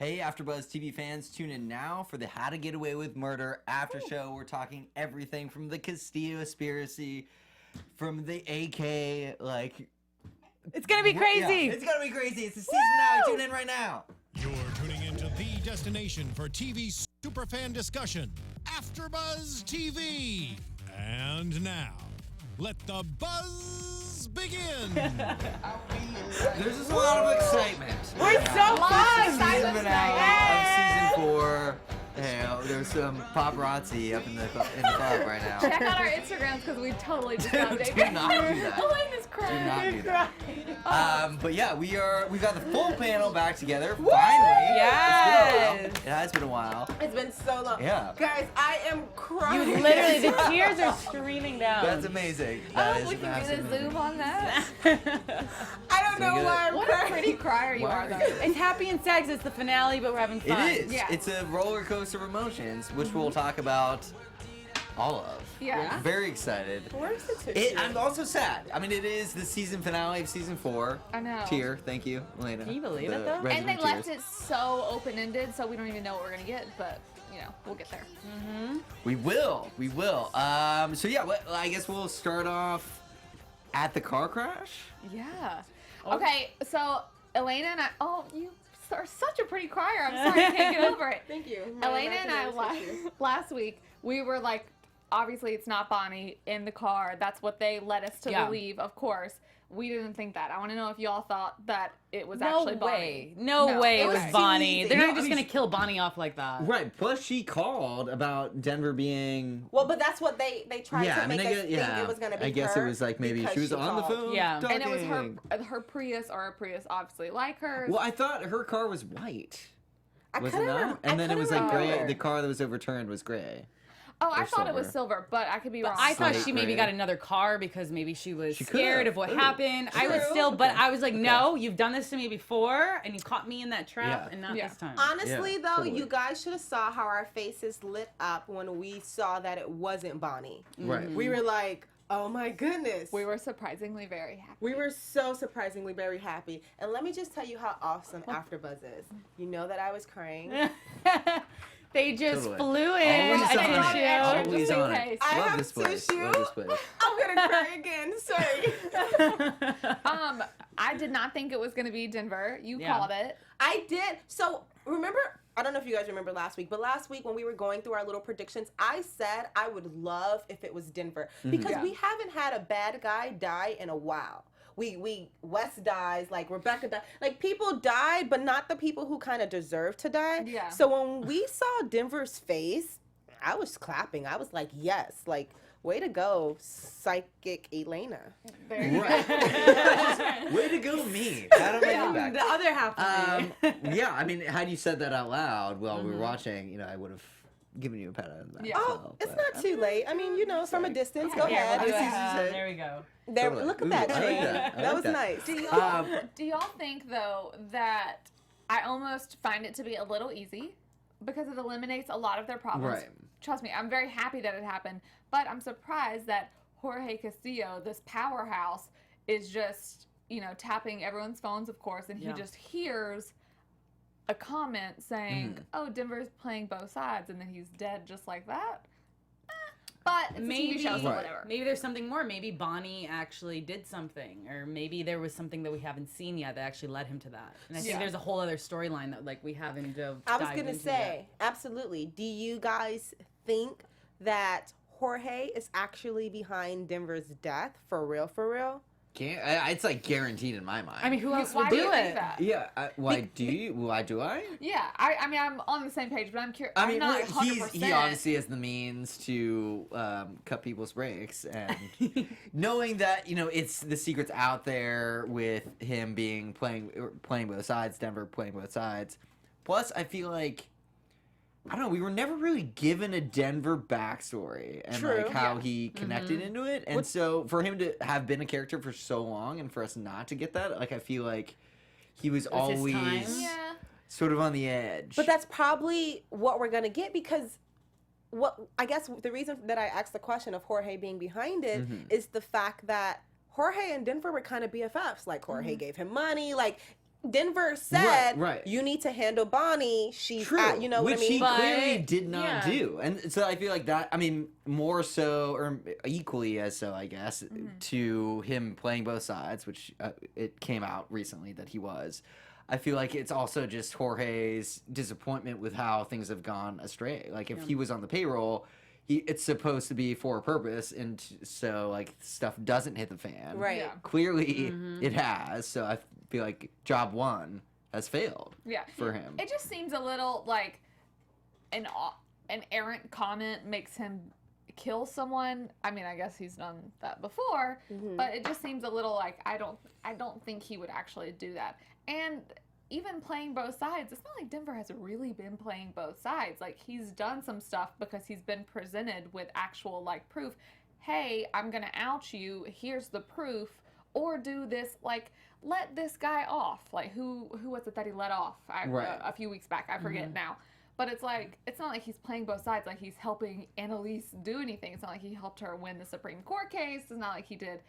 Hey, AfterBuzz TV fans, tune in now for the How to Get Away with Murder after show. We're talking everything from the Castillo conspiracy, from the AK, like... It's gonna be crazy! Yeah, it's gonna be crazy. It's the season finale. Tune in right now. You're tuning into the destination for TV superfan discussion, AfterBuzz TV. And now, let the buzz begin. There's just a lot of excitement. We're so fun! Season finale of season 4. There's some paparazzi up in the club right now. Check out our Instagrams because we totally just got Do not do that. Elayna's crying. Do not do that. But yeah, we've got the full panel back together. Woo! Finally. Yes. It has been a while. It's been so long. Yeah. Guys, I am crying. You literally, the tears are streaming down. That's amazing. That is we can massive. do the zoom on that. I don't know why I'm What a crying. pretty crier you are, though. It's happy and sad 'cause it's the finale, but we're having fun. It is. Yeah. It's a roller coaster of emotions, which we'll talk about all of. Yeah. Very excited. Where's the tissue? I'm also sad. I mean, it is the season finale of season 4. I know. Tear. Thank you, Elayna. Can you believe The it, though? And resident they left tears. it so open-ended, so we don't even know what we're gonna get. But you know, we'll get there. We will. We will. So yeah, I guess we'll start off at the car crash. Yeah. Okay. So Elayna and I. Oh, you are such a pretty crier. I'm sorry, I can't get over it. Thank you. Elayna and I last week we were like, obviously it's not Bonnie in the car. That's what they led us to believe. Of course, we didn't think that. I want to know if y'all thought that it was actually Bonnie. No way it was was Bonnie. teasing. They're No, not just I mean, gonna kill Bonnie off like that. Right. Plus, she called about Denver being. Well, but that's what they tried to make us think yeah. it was going to be I guess her it was like maybe because she was on the called. phone. Yeah. talking. And it was her Prius, or a Prius obviously like hers. Well, I thought her car was white. I Was it couldn't not? rem- And I then it was couldn't like gray. remember. The car that was overturned was gray. Oh, I or thought it was silver. silver, but I could be wrong. I thought Slate she maybe gray. got another car because maybe she was She scared could've. of what Ooh, happened. I was true. still, but Okay. I was like, Okay. no, you've done this to me before, and you caught me in that trap, Yeah. and not Yeah. this time. Honestly, Yeah, though, totally. you guys should have saw how our faces lit up when we saw that it wasn't Bonnie. Right. We were like, oh my goodness. we were surprisingly very happy. We were so surprisingly very happy. And let me just tell you how awesome AfterBuzz is. You know that I was crying. They just Totally. flew in Always a on it. tissue. Always just in on it. case. I Love have this place. tissue. Love this place. I'm gonna cry again. Sorry. I did not think it was gonna be Denver. You Yeah. called it. I did. So remember, I don't know if you guys remember last week, but last week when we were going through our little predictions, I said I would love if it was Denver because Yeah. we haven't had a bad guy die in a while. Wes dies, like Rebecca died, like people died, but not the people who kind of deserve to die. Yeah. So when we saw Denver's face, I was clapping. I was like, yes, like way to go, psychic Elayna. There you Right. Way to go, me. Pat on my head back. The other half of me. Yeah, I mean, had you said that out loud while we were watching, I would have given you a pat on the back. Yeah. as Oh, well, it's but- not too late. I mean, from a distance. Go Yeah, ahead. we'll do I it. see what you There we go. There, Totally. look at Ooh, that, I like Jane. that. I That like was that. nice. Do y'all think though that I almost find it to be a little easy because it eliminates a lot of their problems? Right. Trust me, I'm very happy that it happened, but I'm surprised that Jorge Castillo, this powerhouse, is just tapping everyone's phones, of course, and Yeah. he just hears a comment saying, "Oh, Denver's playing both sides," and then he's dead just like that. But it's a Maybe, TV show, so Right. whatever. maybe there's something more. Maybe Bonnie actually did something, or maybe there was something that we haven't seen yet that actually led him to that. And I think Yeah. there's a whole other storyline that we haven't dived I was gonna into say, absolutely. Do you guys think that Jorge is actually behind Denver's death for real? For real? It's like guaranteed in my mind. I mean, who else Why would do do you think it? that? yeah. Why do you? Why do I? Yeah, I mean, I'm on the same page, but I'm curious. I mean, I'm not well, 100%. he obviously has the means to cut people's brakes, and knowing that it's the secret's out there with him being playing both sides, Denver playing both sides. Plus, I feel like I don't know. We were never really given a Denver backstory and True. like how Yeah. he connected into it, and so for him to have been a character for so long, and for us not to get that, like I feel like he was It was his always time. Yeah. sort of on the edge. But that's probably what we're gonna get because I guess the reason that I asked the question of Jorge being behind it is the fact that Jorge and Denver were kind of BFFs. Like Jorge gave him money, like Denver said, Right. you need to handle Bonnie. She's True, at, you know which what I mean? he But- clearly did not yeah. do, and so I feel like that. I mean, more so or equally as so, I guess, to him playing both sides, which it came out recently that he was. I feel like it's also just Jorge's disappointment with how things have gone astray. Like if he was on the payroll, it's supposed to be for a purpose, and so like stuff doesn't hit the fan. Right. Yeah. Clearly, it has. So I feel like job one has failed. Yeah. For him. It just seems a little like an errant comment makes him kill someone. I mean, I guess he's done that before, but it just seems a little like I don't think he would actually do that. And even playing both sides, it's not like Denver has really been playing both sides. Like he's done some stuff because he's been presented with actual like proof. Hey, I'm gonna out you. Here's the proof. Or do this, like, let this guy off. Like, who was it that he let off a few weeks back? I forget now. But it's like, it's not like he's playing both sides. Like, he's helping Annalise do anything. It's not like he helped her win the Supreme Court case. It's not like he did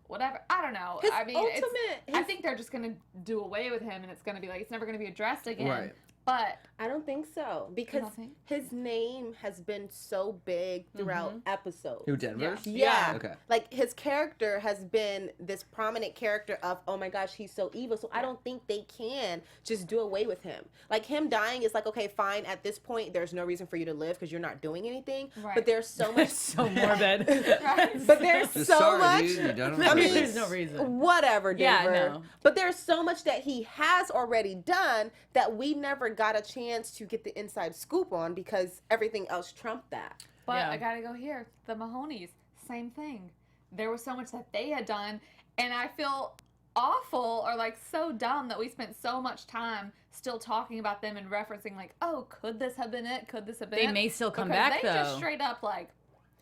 whatever. I don't know. His I mean, I ultimate- think they're just going to do away with him, and it's going to be like, it's never going to be addressed again. Right. But I don't think so, because don't think? his name has been so big throughout episodes. Who, Denver's? Yeah. Okay. Like his character has been this prominent character of, oh my gosh, he's so evil. So I don't think they can just do away with him. Like him dying is like, okay, fine. At this point, there's no reason for you to live because you're not doing anything. Right. But there's so much. So morbid. right. But there's Just so sorry, much. dude, you done I mean, There's no reason. Whatever, Yeah, Denver. no. But there's so much that he has already done that we never got a chance to get the inside scoop on because everything else trumped that. But Yeah. I gotta go here. The Mahonies, same thing. There was so much that they had done, and I feel awful or like so dumb that we spent so much time still talking about them and referencing like, oh, could this have been it? Could this have been They it? may still come Because back, they just though. straight up like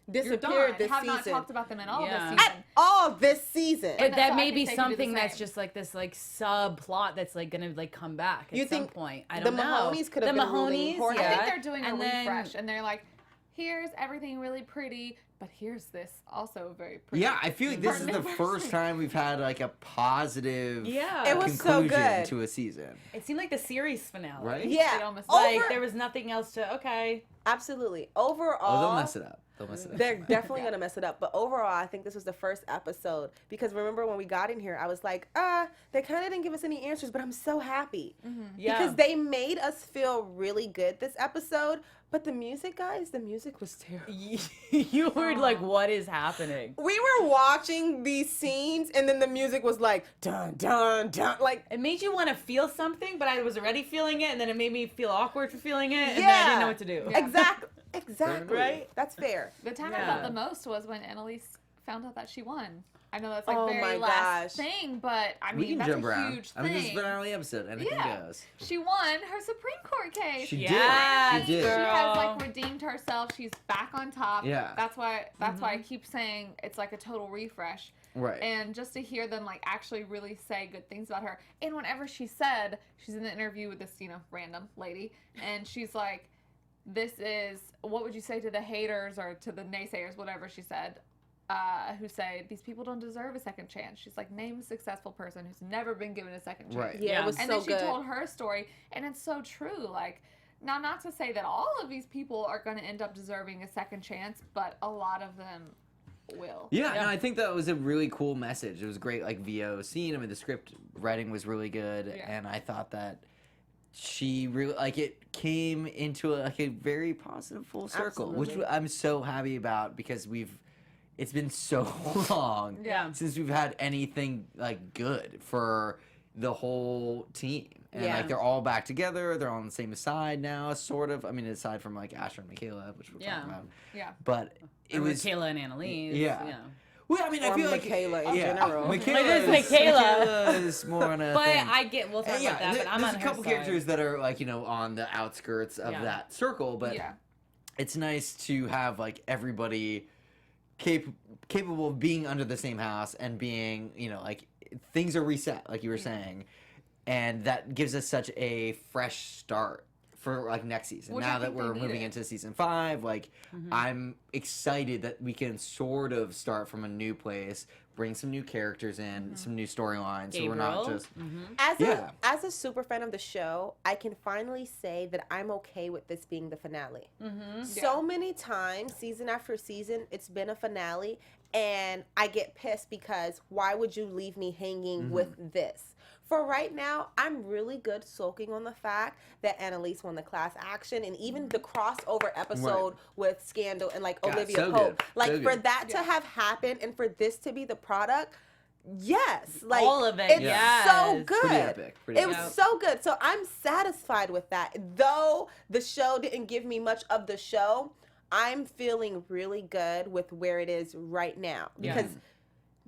Disappeared you're done. this Have season. not talked about them at all Yeah. this season. At all this season. But that's that why I may think be they could do the something that's same. just like this like subplot that's like gonna like come back at You some think point. I the don't know. Mahonies could have the been ruling Mahonies, Jorge? I yeah. think they're doing a And then- refresh, and they're like, here's everything really pretty, but here's this also very pretty. Yeah, I feel like this is the Anniversary. first time we've had like a positive Yeah. It was so conclusion good. to a season, It seemed like the series finale. right? Yeah. It almost- Like Over- there was nothing else to. Okay. Absolutely. Oh, Overall, they'll mess it up. They'll mess it up. they're definitely gonna mess it up. But overall, I think this was the first episode because remember when we got in here, I was like, they kind of didn't give us any answers, but I'm so happy Yeah. because they made us feel really good this episode. But the music, guys, the music was terrible. You were like, what is happening? We were watching these scenes, and then the music was like dun dun dun, like It made you want to feel something, but I was already feeling it, and then it made me feel awkward for feeling it, and then I didn't know what to do. Yeah. exactly. Right? That's fair. The time I Yeah. felt the most was when Annalise found out that she won. I know that's like Oh very my last gosh. thing, but I We mean can that's jump a around. huge I mean, this is thing. the finale episode. Anything Yeah. goes. She won her Supreme Court case. She Yes, did. She did. She has girl. like redeemed herself. She's back on top. Yeah. That's why I keep saying it's like a total refresh. Right. And just to hear them like actually really say good things about her. And whenever she said, she's in an interview with this, random lady, and she's like, this is, what would you say to the haters or to the naysayers, whatever she said, who say these people don't deserve a second chance. She's like, name a successful person who's never been given a second chance. Right. Yeah, Yeah. it was And so then she good. told her story, and it's so true. Like, now, not to say that all of these people are going to end up deserving a second chance, but a lot of them will. Yeah, Yeah. no, I think that was a really cool message. It was great, like VO scene. I mean, the script writing was really good, Yeah. and I thought that she really like it came into a very positive full circle, which Absolutely. I'm so happy about because it's been so long Yeah. since we've had anything like good for the whole team. And Yeah. like they're all back together, they're all on the same side now, sort of. I mean, aside from like Asher and Mikayla, which we'll Yeah. talk about. Yeah. But it Or was Mikayla and Annalise. Yeah. Well, I mean, I Or feel Mikayla like in general. Mikayla It is Mikayla. is more on a But thing. I get, we'll talk about that, but I'm there's on a her couple side. characters that are like on the outskirts of Yeah. that circle, but Yeah. it's nice to have like everybody capable of being under the same house and being like things are reset, like you were saying, and that gives us such a fresh start for like next season. Which I now that think they we're moving needed. into season 5, like I'm excited that we can sort of start from a new place bring some new characters in, some new storylines. So we're not Gabriel. just As a super fan of the show, I can finally say that I'm okay with this being the finale. So many times, season after season, it's been a finale, and I get pissed because why would you leave me hanging with this? For right now, I'm really good sulking on the fact that Annalise won the class action, and even the crossover episode with Scandal and like God, Olivia so Pope. good. Like So for good. that to have happened and for this to be the product, yes, like All of it, it's yes. so good. Pretty epic, pretty It was epic. so good. So I'm satisfied with that. Though the show didn't give me much of the show, I'm feeling really good with where it is right now because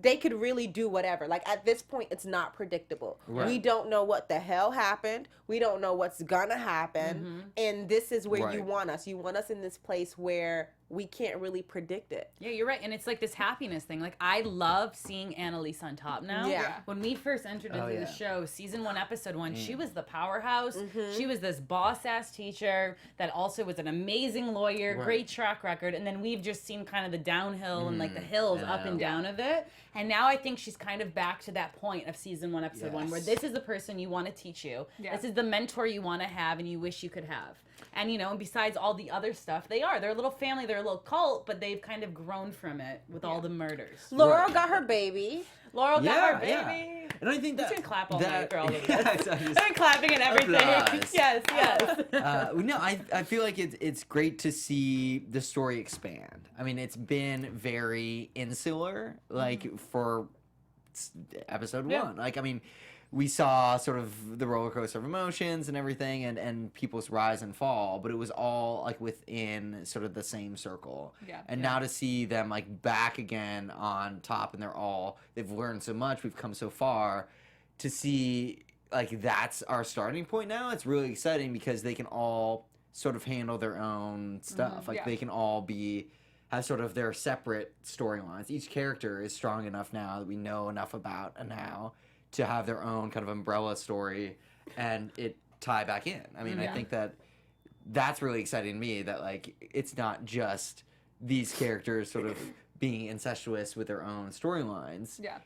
they could really do whatever. Like at this point, it's not predictable. Right. We don't know what the hell happened. We don't know what's gonna happen. And this is where you Right. want us. You want us in this place where we can't really predict it. Yeah, you're right. And it's like this happiness thing. Like, I love seeing Annalise on top now. Yeah. When we first entered into yeah. the show, season 1, episode 1, she was the powerhouse. She was this boss-ass teacher that also was an amazing lawyer, Right. great track record. And then we've just seen kind of the downhill and like the hills up and know. down of it. And now I think she's kind of back to that point of season 1, episode 1, where Yes. this is the person you want to teach you. Yeah. This is the mentor you want to have and you wish you could have. And, you know, and besides all the other stuff, they're a little family, they're a little cult, but they've kind of grown from it with all the murders. Laurel Right. got her baby. Laurel got her baby. Yeah. And I think that I'm just gonna clap all that, night for all of this. I I've been clapping and everything. Applause. Yes, yes. no, I feel like it's great to see the story expand. I mean, it's been very insular, like for episode 1. Like, I mean, we saw sort of the roller coaster of emotions and everything, and people's rise and fall, but it was all like within sort of the same circle. Yeah. And now to see them like back again on top, and they've learned so much, we've come so far, to see like that's our starting point now. It's really exciting because they can all sort of handle their own stuff. Like yeah. they can all have sort of their separate storylines. Each character is strong enough now that we know enough about and now to have their own kind of umbrella story and it tie back in. I mean, I think that's really exciting to me, that like it's not just these characters sort of being incestuous with their own storylines. Yeah.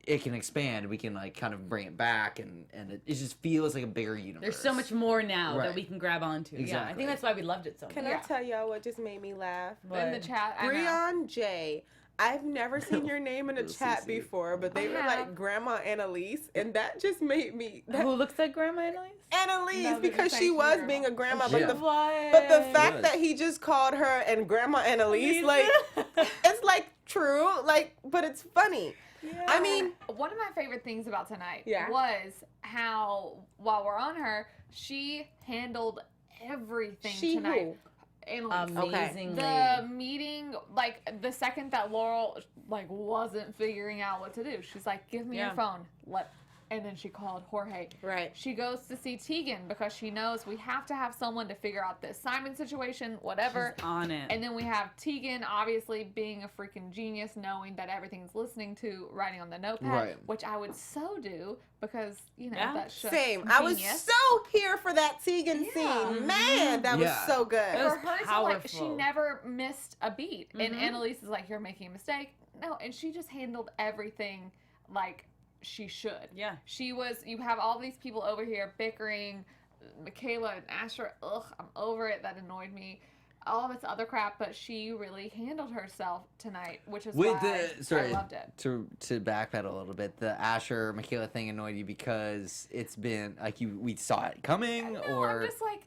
It can expand. We can like kind of bring it back, and it just feels like a bigger universe. There's so much more now Right. that we can grab onto. Yeah, I Exactly. think that's why we loved it so much. Can I tell y'all what just made me laugh? In the chat, I know. Breon J. I've never seen your name in a That's so chat sweet. before, but they I were have. like Grandma Annalise, and that just made me Who looks like Grandma Annalise? Annalise No, they're because just she saying was grandma. being a grandma, Yeah. but the fact was. that he just called her and Grandma Annalise, like it's like true, like, but it's funny. I mean, One of my favorite things about tonight Yeah. was how, while we're on her, she handled everything she tonight. who? Annalise. Amazingly. The meeting, like the second that Laurel like wasn't figuring out what to do, she's like, "Give me your phone." And then she called Jorge. Right. She goes to see Tegan because she knows we have to have someone to figure out this Simon situation, whatever. She's on it. And then we have Tegan obviously being a freaking genius, knowing that everything's listening to, writing on the notepad, Right. which I would so do because, you know, Yeah. that's just Same. I was genius. so here for that Tegan Yeah. scene. Man, that was Yeah. so good. It was For her to, like, she powerful. never missed a beat. And Annalise is like, "You're making a mistake." No, and she just handled everything like she should. Yeah. You have all these people over here bickering, Mikayla and Asher, I'm over it, that annoyed me. All of this other crap, but she really handled herself tonight, which is why I loved it. To backpedal a little bit, the Asher Mikayla thing annoyed you because it's been like we saw it coming, No, or I'm just like,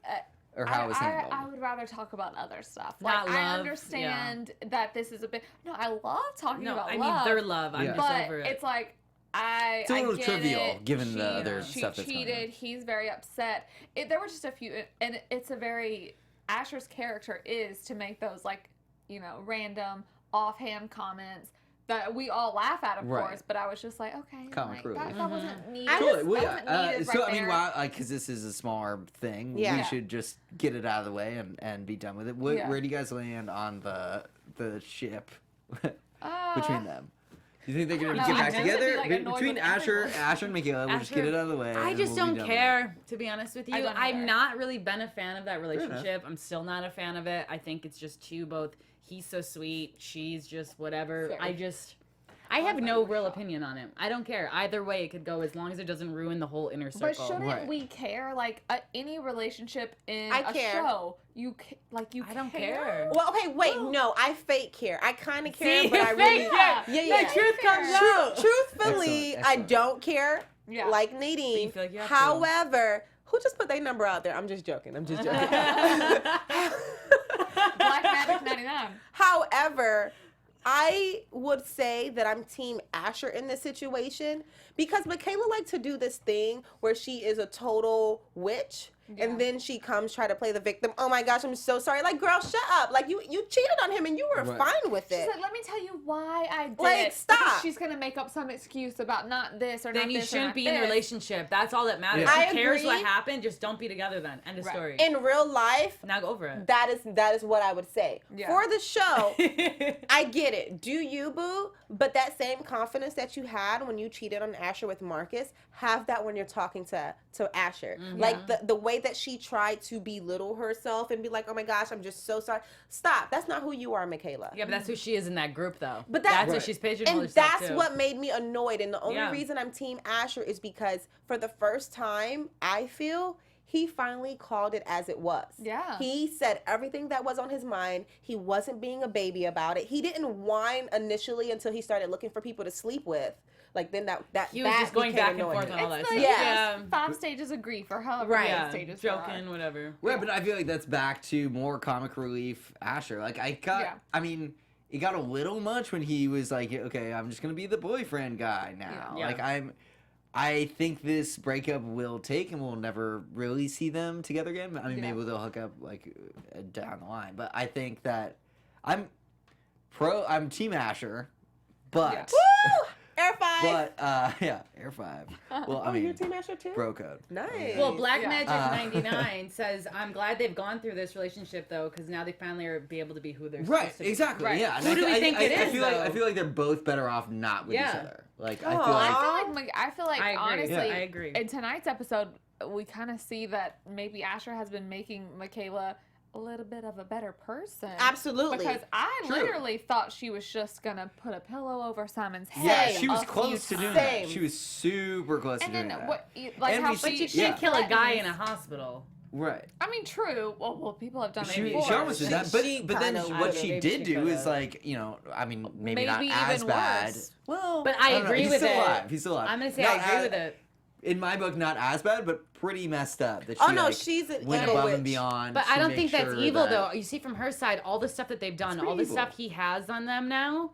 or how it was handled. I would rather talk about other stuff. Not Like, I love, understand that this is a bit. No, I love talking No, about I love. mean their love. I'm Yeah. just But over it. it's like It's a little I get trivial, it. given the She- other she stuff that's going on. cheated. He's very upset. There were just a few, and it's a very Asher's character is to make those like random offhand comments that we all laugh at, of Right. course. But I was just like, okay, Comic like, relief. that wasn't needed. Totally. Well, That wasn't yeah. needed So right I mean, there. why? Like, because this is a smaller thing, we Yeah. should just get it out of the way and be done with it. Yeah. Where do you guys land on the ship Uh, between them? Do you think they're gonna I don't get know. back I just together? be, like, annoyed Between with Asher everyone. and Mikayla, we'll just get it out of the way. I and just we'll be don't done with care, to be honest with I you. don't I've either. not really been a fan of that enough. relationship. I'm still not a fan of it. I think it's just both. He's so sweet. She's just whatever. Fair. I have no real opinion on it. I don't care. Either way it could go as long as it doesn't ruin the whole inner circle. But shouldn't Right. we care? Like any relationship in I a care. show, I don't care. Well, okay, wait, no, I fake care. I kind of care, See, but I fake really, care. yeah. The truth comes Fair. out. Truthfully, Excellent. I don't care. Yeah. Like But Nadine. you feel like you have to. However, who just put their number out there? I'm just joking. Black Magic 99. However, I would say that I'm Team Asher in this situation because Mikayla liked to do this thing where she is a total witch. Yeah. And then she comes try to play the victim. Oh my gosh, I'm so sorry. Like, girl, shut up. Like, you cheated on him and you were Right. fine with She it. said, let me tell you why I did Like, it. stop. Because she's going to make up some excuse about not this or Then not you this or shouldn't not be in a this. relationship. That's all that matters. Yeah. I Who cares agree. what happened? Just don't be together then. End of Right. story. In real life, Now go over it. that is what I would say. Yeah. For the show, I get it. Do you, boo? But that same confidence that you had when you cheated on Asher with Marcus, have that when you're talking to Asher. Like the way that she tried to belittle herself and be like, oh my gosh, I'm just so sorry. Stop. That's not who you are, Mikayla. Yeah, but that's who she is in that group, though. But that's Right. what she's pigeonholed And herself that's to. what made me annoyed. And the only Yeah. reason I'm Team Asher is because for the first time, I feel he finally called it as it was. Yeah. He said everything that was on his mind. He wasn't being a baby about it. He didn't whine initially until he started looking for people to sleep with. Like then that He was that just going became back and annoying. forth on all that It's stuff. like Yeah. 5 stages of grief or however Right. many Yeah, stages there are. joking, whatever. Right, but I feel like that's back to more comic relief Asher. Like Yeah. I mean, it got a little much when he was like, okay, I'm just gonna be the boyfriend guy now. Yeah. Like I think this breakup will take and we'll never really see them together again. I mean, Yeah. maybe they'll hook up like down the line. But I think that I'm Team Asher, but Yeah. Woo! Air 5. but yeah, Air 5. Well, I Oh, you're mean, Team Asher too? bro code. Nice. Well, Black Yeah. Magic Uh, 99 says, I'm glad they've gone through this relationship, though, because now they finally are be able to be who they're Right, supposed to be. exactly. Right. Yeah. Who do we think it I is, feel like though? I feel like they're both better off not with each Yeah. other. Like Oh, I feel like I feel like I agree. honestly, Yeah, I agree. in tonight's episode, we kind of see that maybe Asher has been making Mikayla a little bit of a better person. Absolutely. Because I True. literally thought she was just gonna put a pillow over Simon's head. yeah, Same. she was a close few to doing times. Same. that. She was super close And to doing then that. what? Like And how we But see- you yeah. can't kill a guy in threatens- a hospital. Right. I mean, true. Well, people have done it She before. almost did that, She but then kinda what would've. she Maybe did she do is could've. like, I mean, maybe not Maybe as even bad. worse. Well, But I don't know. agree He's with still it. alive. He's still alive. I'm going to say No, I agree with it. In my book, not as bad, but pretty messed up. That she, Oh, no, like, she's an went evil above and witch. beyond. But to I don't make think that's sure evil, that- though. You see from her side, all the stuff that they've done, pretty all the evil. stuff he has on them now,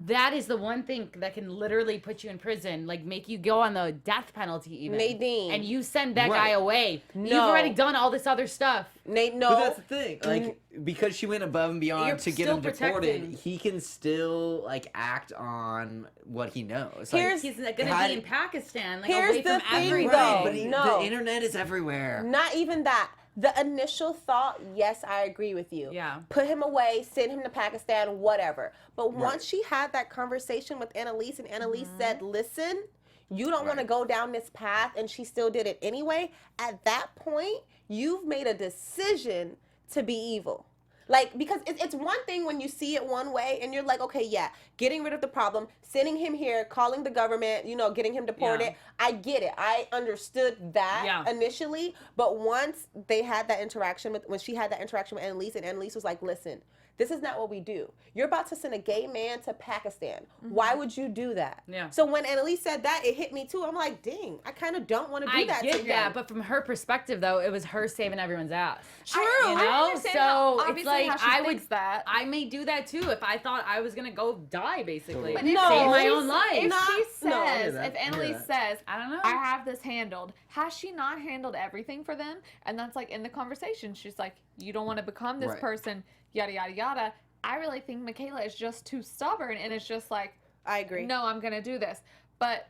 that is the one thing that can literally put you in prison, like make you go on the death penalty even. Nadine. And you send that Right. guy away. You've No. already done all this other stuff. Nate, no. But that's the thing, like because she went above and beyond You're to get still him deported, protecting. he can still like act on what he knows. Here's- He's going to had- be in Pakistan, like Here's away the from thing, everything. though. right, but No. the internet is everywhere. Not even that. The initial thought, yes, I agree with you. Yeah. Put him away, send him to Pakistan, whatever. But Right. once she had that conversation with Annalise and Annalise said, listen, you don't want to Right. go down this path, and she still did it anyway, at that point, you've made a decision to be evil. Like, because it's one thing when you see it one way and you're like, okay, yeah, getting rid of the problem, sending him here, calling the government, getting him deported. Yeah. I get it. I understood that Yeah. initially. But once they had that interaction when she had that interaction with Annalise, and Annalise was like, listen, this is not what we do. You're about to send a gay man to Pakistan. Why would you do that? Yeah. So when Annalise said that, it hit me too. I'm like, dang, I kind of don't want to do I that to get him. that, but from her perspective, though, it was her saving everyone's ass. True. You I know, understand how- so it's obviously like how she I thinks would. that. I may do that too if I thought I was gonna go die, basically. But Totally. if No. save my she- own life. If Not- she no, I hear says, that. if I hear Annalise that. says, I don't know. I have this handled, has she not handled everything for them? And that's like in the conversation, she's like, you don't want to become this Right. person, yada, yada, yada. I really think Mikayla is just too stubborn, and it's just like, I agree. no, I'm going to do this. But,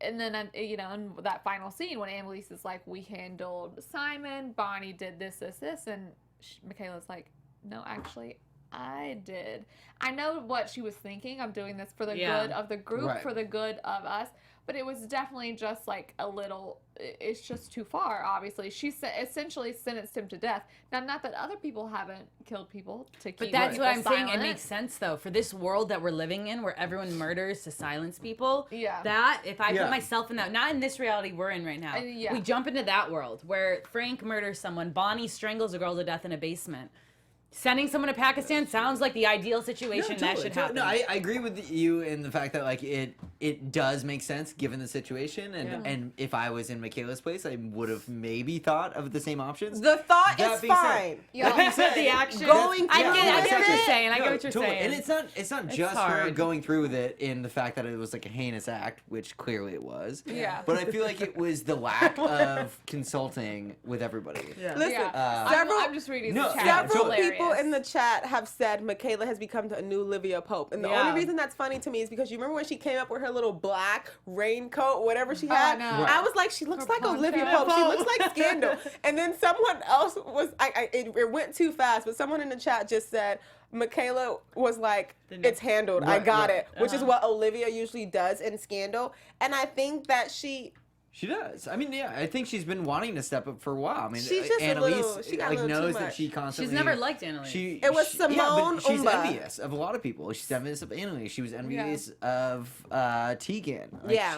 and then, in that final scene when Annalise is like, we handled Simon, Bonnie did this, and Mikayla's like, no, actually, I did. I know what she was thinking. I'm doing this for the Yeah. good of the group, Right. for the good of us. But it was definitely just like a little, it's just too far, obviously. She essentially sentenced him to death. Now, not that other people haven't killed people to keep But that's what I'm people saying. It silent. makes sense, though, for this world that we're living in where everyone murders to silence people. Yeah. That, if I Yeah. put myself in that, not in this reality we're in right now, yeah. we jump into that world where Frank murders someone, Bonnie strangles a girl to death in a basement. Sending someone to Pakistan sounds like the ideal situation that should happen. No, I agree with you in the fact that like it does make sense given the situation, and if I was in Mikayla's place, I would have maybe thought of the same options. The thought That is being said- fine. That being said, the action. Going I through get what you're exactly. saying. I get what you're Totally. saying. And it's not just her hard. going through with it in the fact that it was like a heinous act, which clearly it was. Yeah. But I feel like it was the lack of consulting with everybody. Yeah. Listen, Yeah. several I'm just reading No, the chat. yeah, It's Several totally. people in the chat have said Mikayla has become a new Olivia Pope. And the Yeah. only reason that's funny to me is because you remember when she came up with her little black raincoat, whatever she had? no. Right. I was like, she looks Her like poncho. Olivia Pope. She looks like Scandal. And then someone else was, it went too fast, but someone in the chat just said, Mikayla was like, it's handled. I Right, got right. it. Which is what Olivia usually does in Scandal. And I think that she does. I mean, yeah, I think she's been wanting to step up for a while. I mean, She's just a Annalise little- she got a little too knows that much. she constantly. She's never liked Annalise. It was yeah, Simone but she's Umba. envious of a lot of people. She's envious of Annalise. She was envious of Tegan. Like, Yeah.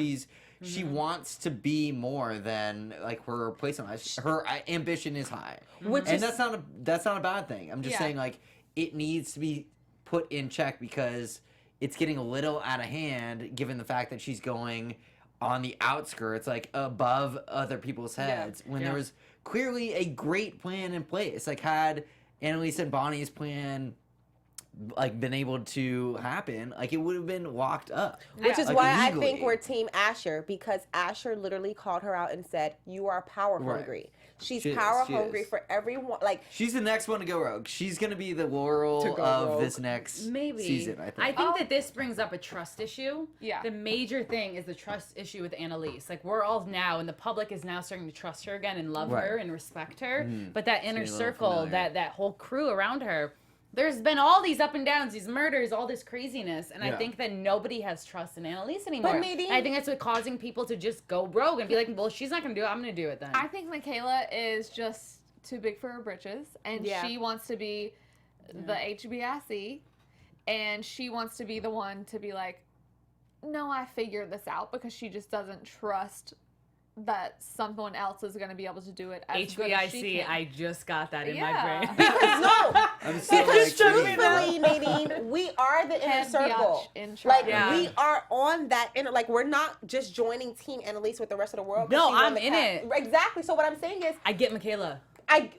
She wants to be more than like her place in life. Her ambition is high, and that's not a bad thing. I'm just Yeah. saying like it needs to be put in check because it's getting a little out of hand given the fact that she's going on the outskirts, like above other people's heads, when there was clearly a great plan in place. Like had Annalise and Bonnie's plan like been able to happen, like it would have been locked up. Which is Like, why I legally. think we're Team Asher, because Asher literally called her out and said, "You are power Right. hungry." She's She is, power she hungry is. for everyone. Like, She's the next one to go rogue. She's gonna be the Laurel To go of rogue. this next Maybe. season, I think. I think that this brings up a trust issue. Yeah. The major thing is the trust issue with Annalise. Like, we're all now, and the public is now starting to trust her again and love Right. her and respect her. But that inner Getting a little circle, familiar. that whole crew around her, there's been all these up and downs, these murders, all this craziness, and I Yeah. think that nobody has trust in Annalise anymore. Nadine- And I think that's what causing people to just go rogue and be like, well, she's not going to do it, I'm going to do it then. I think Mikayla is just too big for her britches, and Yeah. she wants to be the HBIC, and she wants to be the one to be like, no, I figured this out, because she just doesn't trust that someone else is going to be able to do it as good as she HBIC, can. I just got that in Yeah. my brain. no, I'm so because like, truthfully, Nadine, we are the inner Head circle. biatch in Like, charge. Yeah. we are on that inner, like, we're not just joining Team Annalise with the rest of the world. 'cause No, she won I'm the in it. Exactly. So what I'm saying is, I get Mikayla. I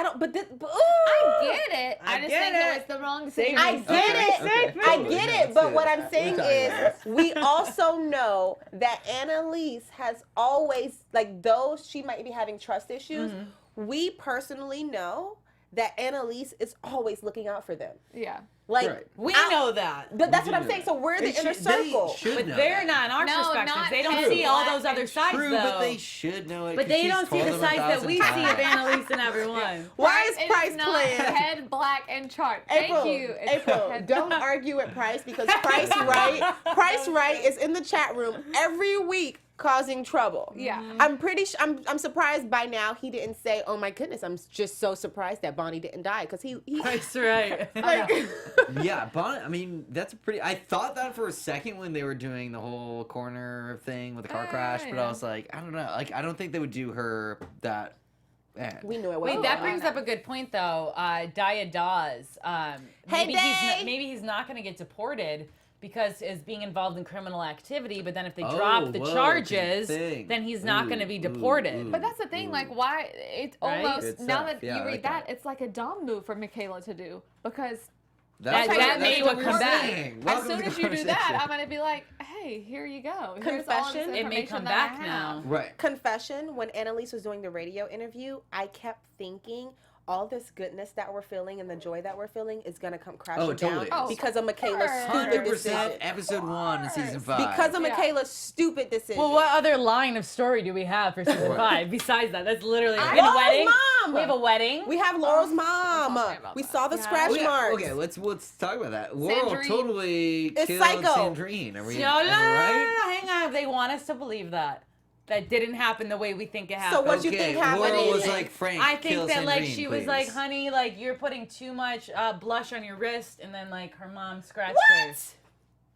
don't, but this, ooh. I get it. I just get think it. it was the wrong decision. I get it. Okay. I Totally. get Let's it. But do what that. I'm saying We're talking is, about this. we also know that Annalise has always, like, though she might be having trust issues, we personally know that Annalise is always looking out for them. Yeah. Like, Right. We I- know that. That's We what do I'm saying. that. So we're the They inner should- they circle. should But know they're that. not in our No, perspectives. not They don't head see all black those other and sides, True, though. but they should know it. But 'cause they she's don't see told the them sides that 1,000 we see of times. Annalise and everyone. Why is It Price not playing? head black and chart. April, Thank you. It's April, head don't black. argue with Price, because Price Right is in the chat room every week causing trouble. Yeah. I'm pretty sure. I'm surprised by now he didn't say, "Oh my goodness, I'm just so surprised that Bonnie didn't die," because he That's right. like Yeah, Bonnie, I mean, that's a pretty. I thought that for a second when they were doing the whole corner thing with the car crash, but I yeah. was like, I don't know. Like, I don't think they would do her that bad. we knew it was. Wait, that brings up a good point, though. Daya Dawes. Maybe Day. maybe he's not going to get deported because is being involved in criminal activity. But then if they Oh, drop the whoa, charges, good thing. then he's not going to be Ooh, deported. ooh, But that's the thing, like, why it's Right? almost Good now stuff. that Yeah, you I read like that, that. it's like a dumb move for Mikayla to do, because That's That- what- that that's may what would we come were back. saying. as Welcome soon to as you do that, conversation. I'm gonna be like, hey, here you go. Here's all this Confession? It may information come that I back have. now. Right. Confession, when Annalise was doing the radio interview, I kept thinking all this goodness that we're feeling and the joy that we're feeling is gonna come crashing Oh, it totally down is. because of Mikayla's course. stupid 100% decision. episode 1 in season 5. Because of Yeah. Mikayla's stupid decision. Well, what other line of story do we have for season 5 besides that? That's literally we have a Laurel's wedding. mom. We have a wedding. We have Laurel's mom. trauma. about We that. saw the scratch Okay, marks. okay, let's talk about that. Laurel Sandrine. totally It's killed psycho. Sandrine. Are we No, am I right? hang on. They want us to believe that. That didn't happen the way we think it happened. So what you think happened? Laurel was is- like, Frank, I think kill that like Sandrine, she was please. like, honey, like you're putting too much blush on your wrist, and then like her mom scratched her. What?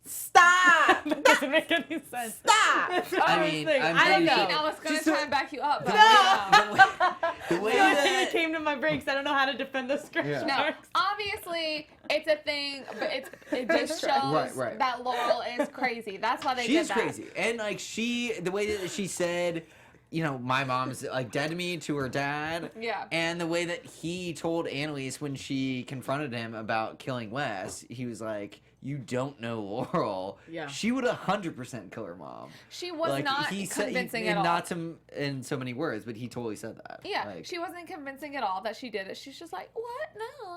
Stop! That doesn't make any sense. Stop! That's what I I was mean, thinking. I'm I don't pretty know. sure- I was going Just to try the- and back you up, but The way The only thing that that came to my brain because I don't know how to defend the scratch Yeah. No, marks. obviously it's a thing, but it just shows Right. that Laurel is crazy. That's why they she did is that. crazy, and like the way that she said, you know, my mom's like dead to me to her dad. Yeah. And the way that he told Annalise when she confronted him about killing Wes, he was like, "You don't know Laurel. Yeah. She would 100% kill her mom." She was Like, not he said, convincing and at all. not in so many words, but he totally said that. Yeah, Like, she wasn't convincing at all that she did it. She's just like, what? No,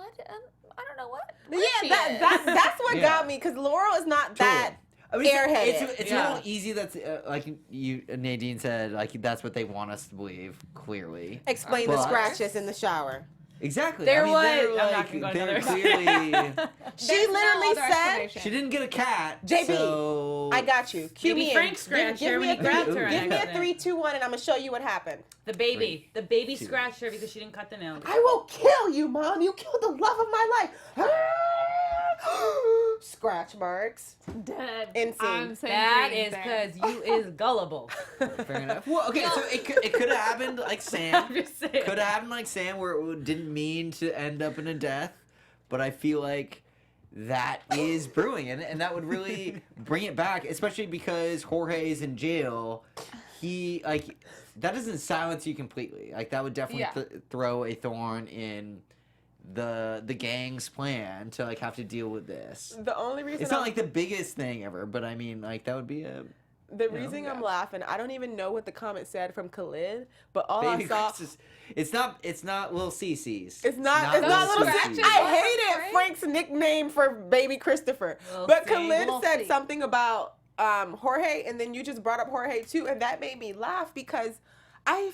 I don't know what. Yeah, she that's what Yeah. got me because Laurel is not that. I mean, airheaded. it's Yeah. a little easy. That's like Nadine said. Like that's what they want us to believe. Clearly, Explain the But- scratches in the shower. exactly. There I mean, was. they're, I'm not like, gonna go they're another- clearly. She There's no literally other said, explanation. She didn't get a cat. JB, so... I got you. Cue Maybe me Frank in. scratched Give her me when a he grabbed three- her on Give me a accident. 3, 2, 1, and I'm gonna show you what happened. The baby Two. scratched her because she didn't cut the nails. I will kill you, Mom. You killed the love of my life. Scratch marks. Dead. Insane. I'm saying That green is there. because you is gullible. Fair enough. Well, okay, so it could have happened like Sam. I'm just saying. Could have happened like Sam, where it didn't mean to end up in a death, but I feel like that is brewing, and that would really bring it back, especially because Jorge is in jail. He like that doesn't silence you completely. Like that would definitely Yeah. throw a thorn in the gang's plan to like have to deal with this. The only reason It's not like the biggest thing ever, but I mean, like that would be a the reason I'm laughing, I don't even know what the comment said from Khalid, but all I baby saw. Christmas. It's not Lil Cece's. It's not little scratches. Cece. I Those hated Frank? Frank's nickname for baby Christopher. Lil But C. Khalid Lil said C. something about Jorge, and then you just brought up Jorge too, and that made me laugh because I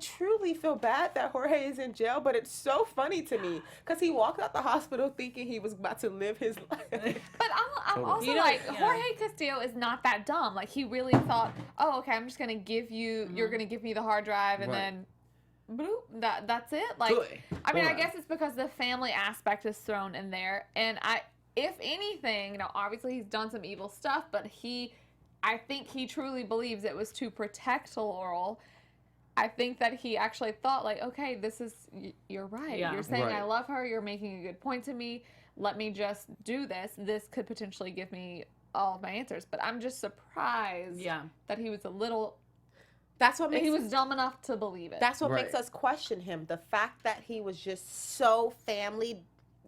truly feel bad that Jorge is in jail, but it's so funny to me because he walked out the hospital thinking he was about to live his life. But I'm Totally. also You know, like, yeah. Jorge Castillo is not that dumb. Like, he really thought, oh, okay, I'm just going to give you, you're going to give me the hard drive, and Right. then, bloop, that's it. Like, Totally. I mean, I Totally. guess it's because the family aspect is thrown in there. And if anything, obviously he's done some evil stuff, but I think he truly believes it was to protect Laurel. I think that he actually thought, like, okay, you're right. Yeah. You're saying Right. I love her. You're making a good point to me. Let me just do this. This could potentially give me all of my answers. But I'm just surprised Yeah. that he was a little, That's what that makes he was dumb enough to believe it. That's what Right. makes us question him. The fact that he was just so family,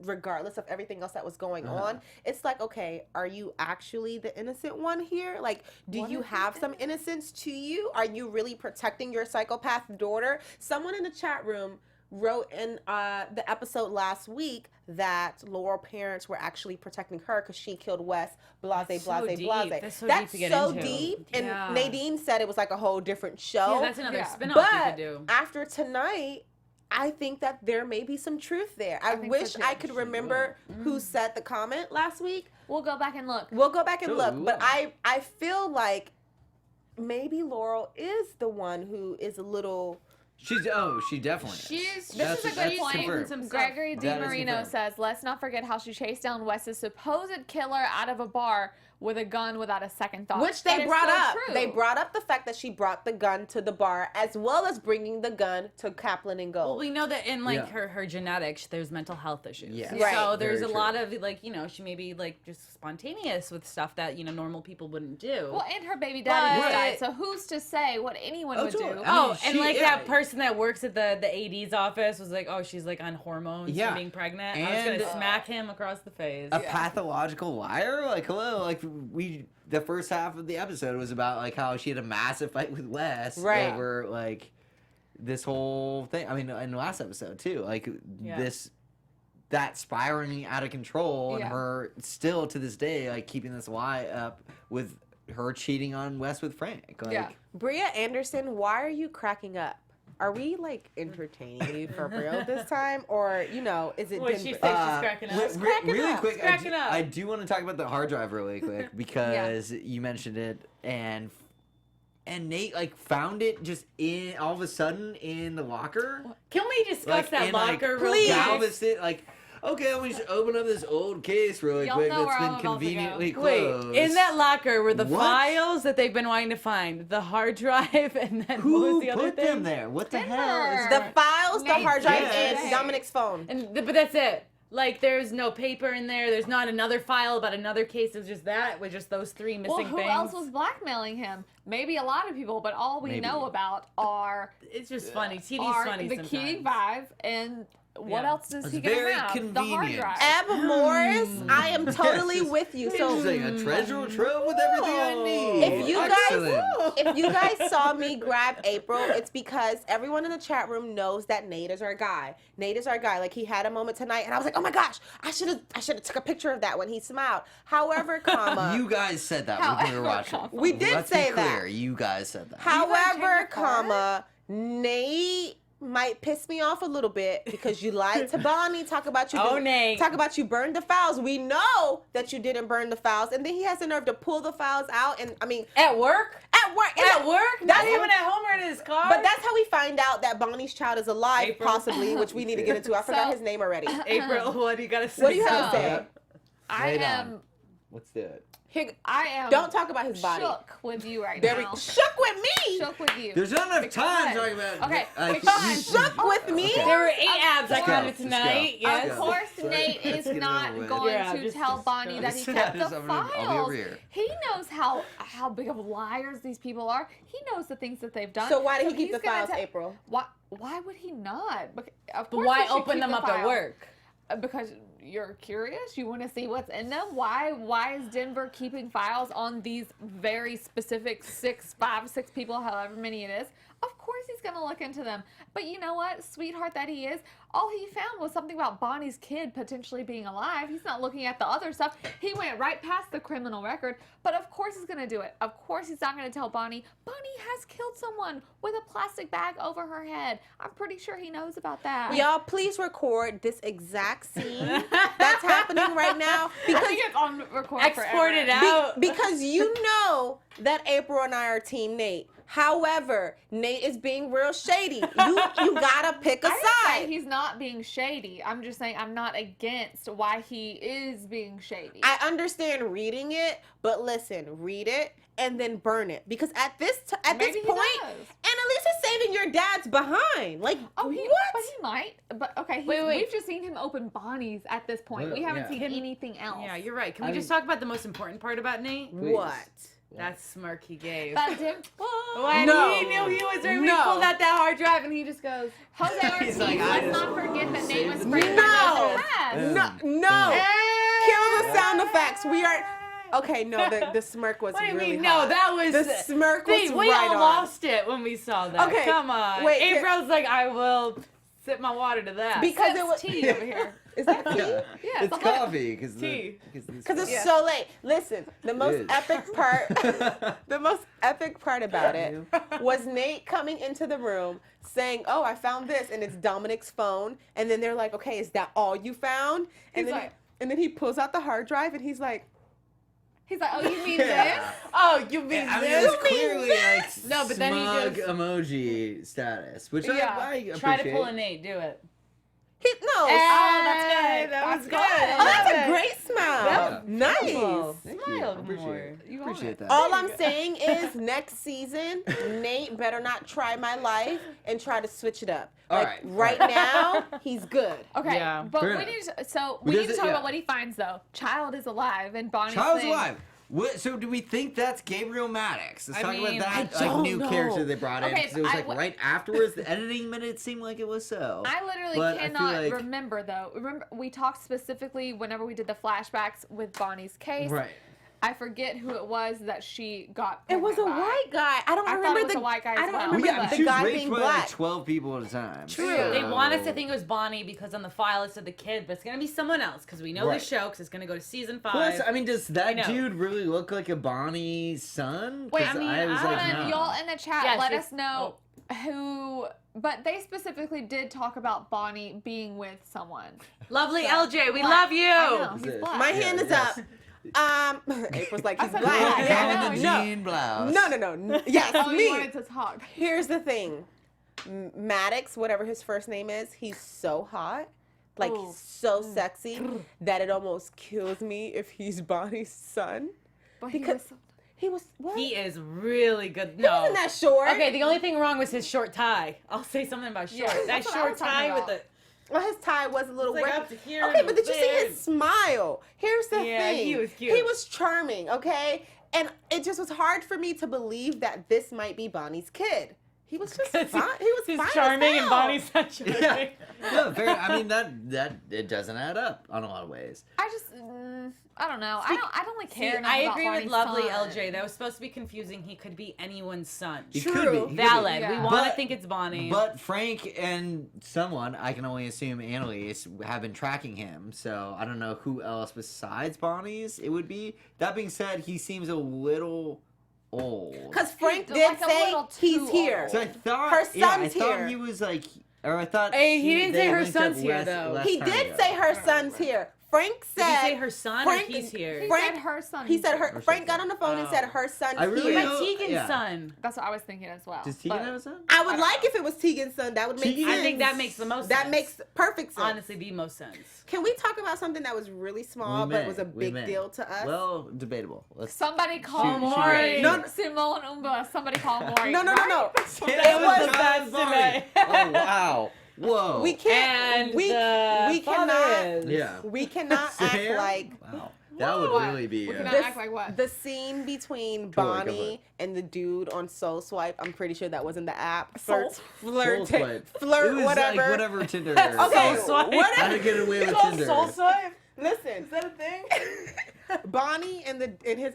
regardless of everything else that was going on. It's like, okay, are you actually the innocent one here? Like, do What you if he have some is? innocence to you? Are you really protecting your psychopath daughter? Someone in the chat room wrote in the episode last week that Laurel parents were actually protecting her because she killed Wes, blase, That's so blase, deep. blase. That's so deep to get into. deep. And Yeah. Nadine said it was like a whole different show. Yeah, that's another Yeah. spin-off you But could do. after tonight, I think that there may be some truth there. I think wish so, too. I could remember who said the comment last week. We'll go back and look. We'll go back and Sure, look. we But will. I feel like maybe Laurel is the one who is a little. She definitely is. This That's- is a that's good point. confirmed. Some stuff. Gregory That is DiMarino confirmed. says, let's not forget how she chased down Wes's supposed killer out of a bar with a gun without a second thought. Which That they is brought so up. true. They brought up the fact that she brought the gun to the bar as well as bringing the gun to Kaplan and Gold. Well, we know that in like Yeah. her genetics, there's mental health issues. Yes. Right. So there's Very a true. lot of like, she may be like just spontaneous with stuff that normal people wouldn't do. Well, and her baby daddy just But- died, so who's to say what anyone would totally. do? I mean, Oh, and she- like yeah. that person that works at the AD's office was like, oh, she's like on hormones Yeah. from being pregnant. I was And- gonna smack him across the face. A pathological liar? Like, hello, like the first half of the episode was about like how she had a massive fight with Wes Right. over like this whole thing. I mean, in the last episode too, like Yeah. that spiraling out of control, Yeah. and her still to this day like keeping this lie up with her cheating on Wes with Frank. Like, Yeah. Bria Anderson, why are you cracking up? Are we like entertaining you for real this time, or is it? What she Denver? said, she's cracking up. Really up. quick, Cracking up. I do want to talk about the hard drive really quick because you mentioned it, and Nate like found it just all of a sudden in the locker. Can we discuss that locker real please? quick? Galveston it like. Okay, I'm gonna just open up this old case really Y'all quick know that's where been I'm about to go. conveniently Wait, closed. in that locker were the What? files that they've been wanting to find, the hard drive, and then what Who was the other put thing? them there? What the Denver. hell is The files, the Nate hard drive, Yes. and Dominic's phone. But that's it. Like, there's no paper in there. There's not another file about another case. It's just that with just those three missing Well, who things. else was blackmailing him? Maybe a lot of people, but all we Maybe. know about are It's just funny. TV's funny the sometimes. Keating 5 and what Yeah. else does It's he get very around? The hard convenient. drive. Ab Morris, I am totally Yes, with you. So So a treasure trove with everything I need. If you Excellent. if you guys saw me grab April, it's because everyone in the chat room knows that Nate is our guy. Nate is our guy. Like, he had a moment tonight, and I was like, oh my gosh, I should have took a picture of that when he smiled. However, You guys said that when we were watching. We did Let's say be clear. that. You guys said that. however, change your Nate might piss me off a little bit because you lied to Bonnie. Talk about you. Oh, Nate. Talk about you burned the files. We know that you didn't burn the files, and then he has the nerve to pull the files out. And I mean, At work? at work. At work? That's Not even at home or in his car? But that's how we find out that Bonnie's child is alive, April. possibly, which we need to get into. I forgot So- his name already. April, what do you got to say? What do you have to So- say? I Lay it am on. Let's do it. Here, I am don't talk about his body. shook with you right There we now. shook with me. Shook with you. There's not enough time Because- talking about. Okay, like, because- Shook with me. Okay. There were 8 abs I Let's counted go, let's tonight. go. Yes. Of course, Sorry. Nate Let's is get it not over with. going Yeah, to just- tell just Bonnie go. that he Just- kept just- the I'll be files. over here. He knows how big of liars these people are. He knows the things that they've done. So why did he keep he's the gonna files, April? Why would he not? Of But course why he should open keep them the up at files. work? Because you're curious. You want to see what's in them. Why is Denver keeping files on these very specific 6 people, however many it is? Of course he's gonna look into them. But you know what, sweetheart that he is, all he found was something about Bonnie's kid potentially being alive. He's not looking at the other stuff. He went right past the criminal record. But of course he's gonna do it. Of course he's not gonna tell Bonnie. Bonnie has killed someone with a plastic bag over her head. I'm pretty sure he knows about that. Y'all, please record this exact scene that's happening right now I because think it's on record Export forever. it out. because you know that April and I are Team Nate. However, Nate is being real shady. You gotta pick a I didn't say side. he's not being shady. I'm just saying I'm not against why he is being shady. I understand reading it, but listen, read it and then burn it because at this Maybe he point, does. Annalise is saving your dad's behind. Like Oh, what? But he might. But okay, Wait. we've just seen him open Bonnie's at this point. Well, We haven't yeah. seen anything else. Yeah, you're right. Can we I just mean- talk about the most important part about Nate? What? That smirk he gave. That dimple. When No. he knew he was right, we No. pulled out that hard drive and he just goes, Jose Ortiz, He's like, I let's just not forget that Nate was saved spraying No. my past. No. Kill the sound effects. We are okay. No, the smirk was What do you really mean? hot. No, that was the smirk was See, we right all on. lost it when we saw that. Okay, Come on. wait, April's like, I will sip my water to that. Because it That's was tea over here. Is that tea? Yeah. Yeah, It's coffee because Tea. Because it's so late. Listen, the most is. epic part, the most epic part about it was Nate coming into the room saying, "Oh, I found this," and it's Dominic's phone. And then they're like, "Okay, is that all you found?" And He's then, like- and then he pulls out the hard drive and he's like, He's like, oh, you mean Yeah. this? Oh, you mean I mean, this? it's clearly like No, but then he smug just- emoji status, which Yeah. I appreciate. Try to pull a Nate. Do it. no. Oh, that's Hey, good. That was that's good. good. Oh, that's Love a it. great smile. That Nice. Beautiful. Thank you. Smile I appreciate more. it. You own Appreciate it. that. All I'm saying is next season, Nate better not try my life and try to switch it up. All Like, right. right now, he's good. Okay, Yeah. but Fair we enough. need to, so But we does need to it- talk yeah. about what he finds though. Child is alive and Bonnie's Child's saying, alive. What, so do we think that's Gabriel Maddox? Let's I talk mean, about I that like don't new know. character they brought in Okay, because it was I like w- right afterwards. The editing made it seem like it was so. I literally But I feel cannot like- remember though. Remember we talked specifically whenever we did the flashbacks with Bonnie's case. Right. I forget who it was that she got. It was a pregnant by. white guy. I don't I thought remember it was the a white guy as I don't well. remember Well, yeah, the she was guy raped being by black. like 12 people at a time. True. They want us to So- think it was Bonnie because on the file it said the kid, but it's gonna be someone else because we know Right. the show because it's gonna go to season 5. Plus, I mean, does that know. dude really look like a Bonnie son? 'Cause Wait, I mean, was I like, don't no. Y'all in the chat, Yeah, let she's- us know who But they specifically did talk about Bonnie being with someone. Lovely So, LJ, we black. love you. I know, he's Is it- black. My hand is yes. up. April's like, he's said black. black. Yeah. I in the know. jean blouse. No. Yes, Oh, you me. wanted to talk. Here's the thing. Maddox, whatever his first name is, he's so hot. Like, Ooh. so sexy that it almost kills me if he's Bonnie's son. But Because he was, what? He is really good. He No. wasn't that short. Okay, the only thing wrong was his short tie. I'll say something about short. Yeah, that that's what I short was talking tie with about. the... Well, his tie was a little It's like wrinkly. up to here Okay, and but did you see there. his smile? Here's the Yeah, thing. he was cute. He was charming, okay? And it just was hard for me to believe that this might be Bonnie's kid. He was just fine. He was He's fine as charming and hell. Bonnie's not charming. Yeah. No, very. I mean that it doesn't add up on a lot of ways. I just, I don't know. I don't really See, care enough I about agree with Bonnie's Lovely son. LJ. That was supposed to be confusing. He could be anyone's son. He True. could be. He could be. Valid. Yeah. We want to But- think it's Bonnie. But Frank and someone, I can only assume Annalise, have been tracking him. So I don't know who else besides Bonnie's it would be. That being said, he seems a little old. Because Frank He's did like a say little he's too here. old. So I thought, Her yeah, I son's thought here. he was like, or I thought Hey, he didn't they say her linked son's up here, less- though. less He time did ago. say her son's here. Frank said. Did he say her son Frank- or he's here? He Frank- said her son. He said her. Her Frank son's got on the phone and said Oh. her son's I really here. What about hope- Tegan's yeah. son? That's what I was thinking as well. Does Tegan But- have a son? I would don't like know. if it was Tegan's son. That would make Tegan- sense. I think that makes the most That sense. makes perfect sense. Honestly, the most sense. Can we talk about something that was really small We but may, was a we big may. deal to us? Well, debatable. Let's. Somebody call Shoot, Maury. shoot. No. Simone Umba. Somebody call Maury. No. Right? It was Bad Betsy. Oh wow! Whoa! We can't. And we the father cannot. is- Yeah. We cannot act Sam? like Wow. That would What? really be. We uh, cannot This- act like what? the scene between Totally, go for Bonnie it. and the dude on Soul Swipe. I'm pretty sure that wasn't the app. Soul- Soul Swipe. flirt, it was whatever. Like whatever Tinder. Okay, Soul Swipe. How whatever. to get away with It's called Tinder. Soul Swipe? Listen, Is that a thing? Bonnie and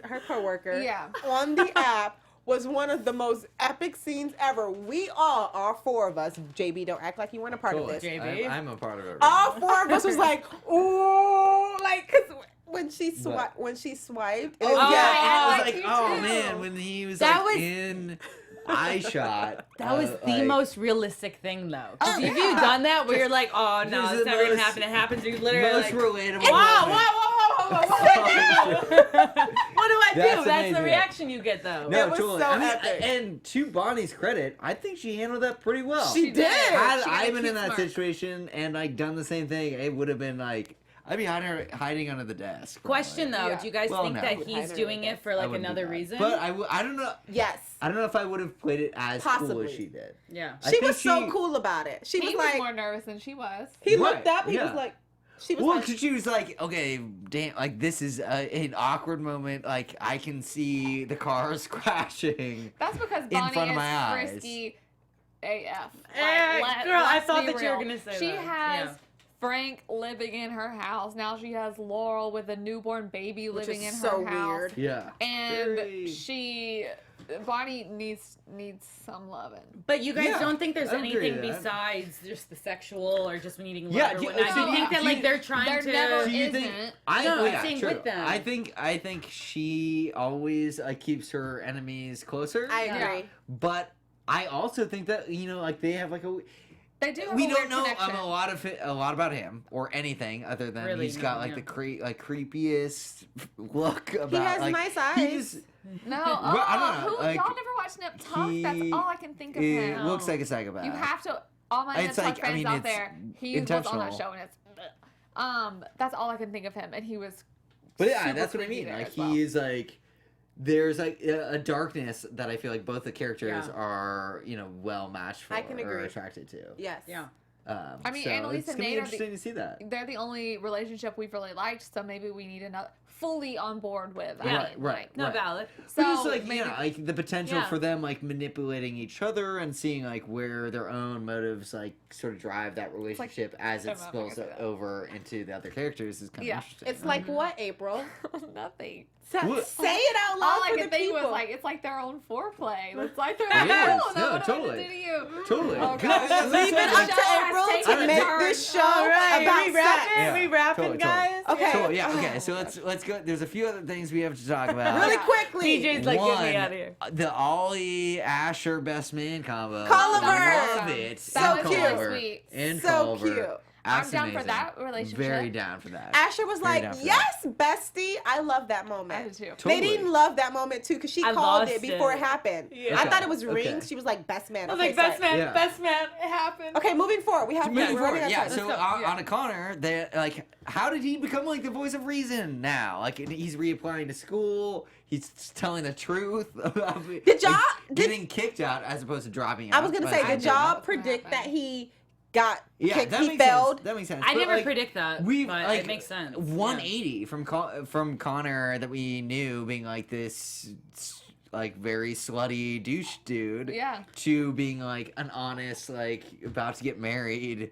her coworker Yeah. on the app was one of the most epic scenes ever. We all four of us, JB, don't act like you weren't a part Totally. of this. JB? I'm a part of it. All four of us was like, ooh, like, cause when she What? swiped, Oh, it was- yeah, I it was like like, you oh too. man, when he was That like was- in eye shot. That was the like, most realistic thing, though. 'Cause Oh, have yeah. you done that where you're like, oh no, This is it's the never gonna most- happen? It happens. You literally most like, relatable. wow, moment. what do I do? That's That's the amazing. reaction you get, though. No, It was totally. so I mean, epic. and to Bonnie's credit, I think she handled that pretty well. She did. Had She got I a been cute in that smirk. situation and like done the same thing, it would have been like I'd be hiding under the desk. Question probably. though, Yeah. do you guys Well, think no. that Would he's hide doing under it for I like wouldn't do another that. reason? But I don't know. yes. I don't know if I would have played it as cool Possibly. as she did. yeah. I She think was so she- cool about it. She He was was like, more nervous than she was. he Right, looked up, he yeah. was like, she was Well, like, because she was like, okay, damn, like this is an awkward moment. Like I can see the cars crashing. That's because In Bonnie front of is my eyes. frisky AF. Girl, I let's thought be that you were real. gonna say she that. has Yeah. Frank living in her house. Now she has Laurel with a newborn baby which living in is her so house. weird. Yeah. And Very- Bonnie needs some loving. But you guys Yeah, don't think there's I agree anything with that. besides just the sexual or just needing love Yeah, or do- whatnot? Do you no, think that do like you- they're trying There to? never Do you isn't. think? No, Oh, I'm yeah, saying true. with them. I think she always keeps her enemies closer. I Yeah. agree. But I also think that like they have like a. They do have We a don't weird know connection. a lot about him or anything other than Really, he's no, got like yeah. the creepiest look about. He has like, nice he eyes. just- No, Well, I don't know, who, like, y'all never watched Nip Tuck? That's he- all I can think of it him. looks like a psychopath. You have to. All my Nip It's Tuck like, I fans mean, out it's there, he was on that intentional. show, and it's. That's all I can think of him, and he was. But yeah, super that's what I creepy mean. there Like as well. he is like, there's like a darkness that I feel like both the characters Yeah. are well matched for I can or agree. attracted to. Yes. Yeah. I mean, so Annalise it's and gonna be Nate are the- interesting to see that. They're the only relationship we've really liked, so maybe we need another fully on board with. Yeah. I mean, Right. like, No, Right. valid. So But just like maybe, like the potential Yeah. for them like manipulating each other and seeing like where their own motives like sort of drive that relationship as I it don't know if I spills can say that. over into the other characters is kind of Yeah. interesting. It's like what, April? nothing. What? Say it out loud All I for the could think people. was like, it's like their own foreplay. It's like their It own. I is. don't know No, what totally. I'm gonna do to you. Totally. Oh, Good. God. Leave it up to Show has April taken to a make turn. this show All right, about we wrapping? sex. Yeah. We wrapping, Totally. guys? Okay. Cool. Yeah. Okay. So let's go. There's a few other things we have to talk about. Really quickly. DJ's like, One, get me out of here. the Ollie Asher best man combo. Culver. Love it. So And cute. Culver. Sweet. And So Culver. cute. I'm Absolutely down for amazing. that relationship. Very down for that. Asher was Very like, down for yes, bestie. I love that moment. I do too. Totally. Nadine loved that moment too because she I called lost it before it. it happened. Yeah. I Okay. thought it was Okay. rings. She was like, best man. I was Okay, like, best sorry. man, Yeah. best man. It happened. Okay, moving forward. We have Moving we're running forward, out yeah. of So time. on Connor, they like, how did he become like the voice of reason now? Like he's reapplying to school. He's telling the truth about Did y'all- getting kicked out as opposed to dropping out. I was gonna but say, I did didn't. y'all predict that he got Yeah, kicked? that He makes failed. sense. That makes sense. I But, never like, predict that, We but like it makes sense. 180 from Connor that we knew being like this like very slutty douche dude. Yeah. To being like an honest like about to get married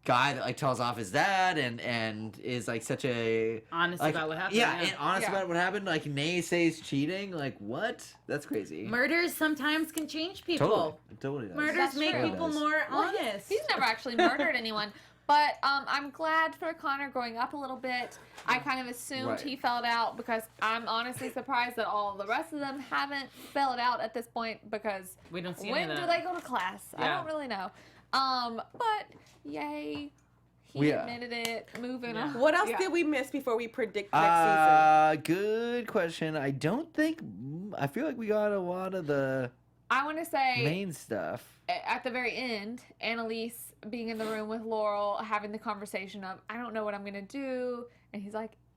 guy that like tells off his dad and is like such a Honest like, about what happened. Yeah, and honest Yeah. about what happened. Like naysays cheating. Like what? That's crazy. Murders sometimes can change people. Totally does. Murders That's make true. people Does. more Well, honest. He's never actually murdered anyone. But I'm glad for Connor growing up a little bit. I kind of assumed Right. he fell out because I'm honestly surprised that all the rest of them haven't fell out at this point because we don't see when any of do that. they go to class? I Yeah. don't really know. But yay. He Well, yeah. admitted it. Moving Yeah. on. What else Yeah. did we miss before we predict next Good question. I don't think. I feel like we got a lot of the I want to say main stuff. at the very end, Annalise being in the room with Laurel, having the conversation of, I don't know what I'm going to do. And